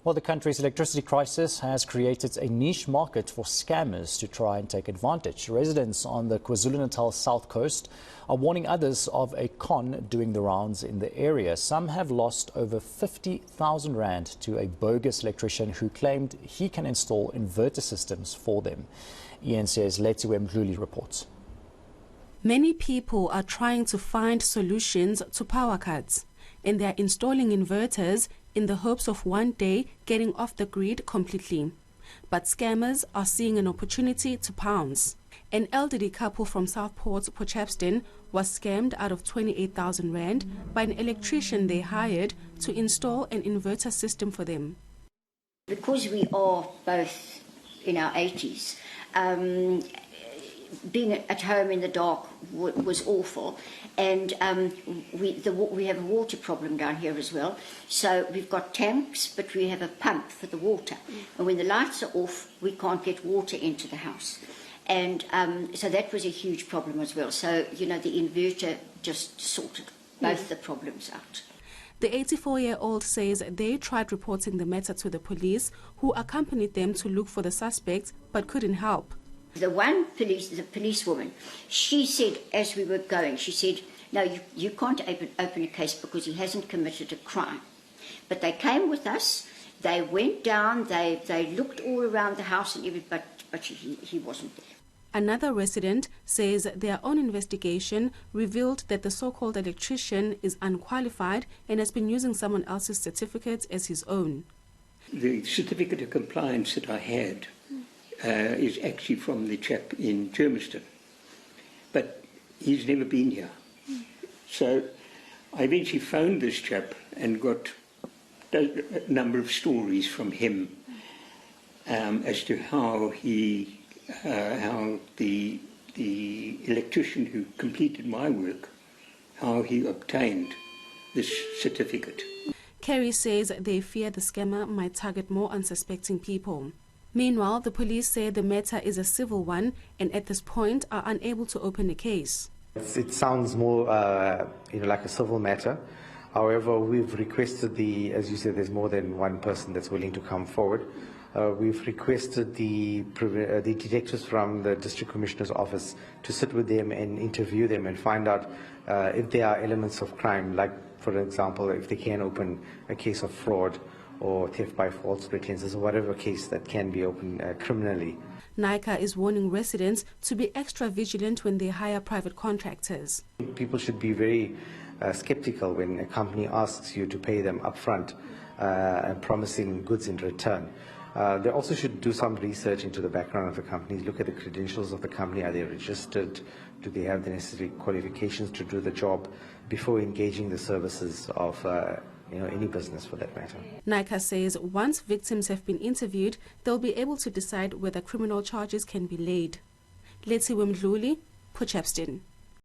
Well, the country's electricity crisis has created a niche market for scammers to try and take advantage. Residents on the KwaZulu-Natal South Coast are warning others of a con doing the rounds in the area. Some have lost over 50,000 rand to a bogus electrician who claimed he can install inverter systems for them. eNCA's Lethiwe Mdluli reports. Many people are trying to find solutions to power cuts, and they are installing inverters in the hopes of one day getting off the grid completely. But scammers are seeing an opportunity to pounce. An elderly couple from Southport's Potchefstroom was scammed out of 28,000 rand by an electrician they hired to install an inverter system for them. Because we are both in our 80s, being at home in the dark was awful, and we have a water problem down here as well. So we've got tanks, but we have a pump for the water, and when the lights are off, we can't get water into the house, and so that was a huge problem as well. So the inverter just sorted both the problems out. The 84-year-old says they tried reporting the matter to the police, who accompanied them to look for the suspects but couldn't help. The policewoman, she said as we were going, she said, no, you can't open a case because he hasn't committed a crime. But they came with us, they went down, they looked all around the house and everything, but he wasn't there. Another resident says their own investigation revealed that the so-called electrician is unqualified and has been using someone else's certificate as his own. The certificate of compliance that I had is actually from the chap in Germiston, but he's never been here. So I eventually phoned this chap and got a number of stories from him as to how the electrician who completed my work, how he obtained this certificate. Kerry says they fear the scammer might target more unsuspecting people. Meanwhile, the police say the matter is a civil one and at this point are unable to open a case. It sounds more like a civil matter. However, we've requested as you said, there's more than one person that's willing to come forward. We've requested the detectives from the District Commissioner's office to sit with them and interview them and find out if there are elements of crime, like, for example, if they can open a case of fraud or theft by false pretenses, or whatever case that can be opened criminally. eNCA is warning residents to be extra vigilant when they hire private contractors. People should be very skeptical when a company asks you to pay them upfront and promising goods in return. They also should do some research into the background of the companies, look at the credentials of the company. Are they registered? Do they have the necessary qualifications to do the job before engaging the services of any business for that matter. eNCA says once victims have been interviewed, they'll be able to decide whether criminal charges can be laid. Lethiwe Mdluli, Potchefstroom.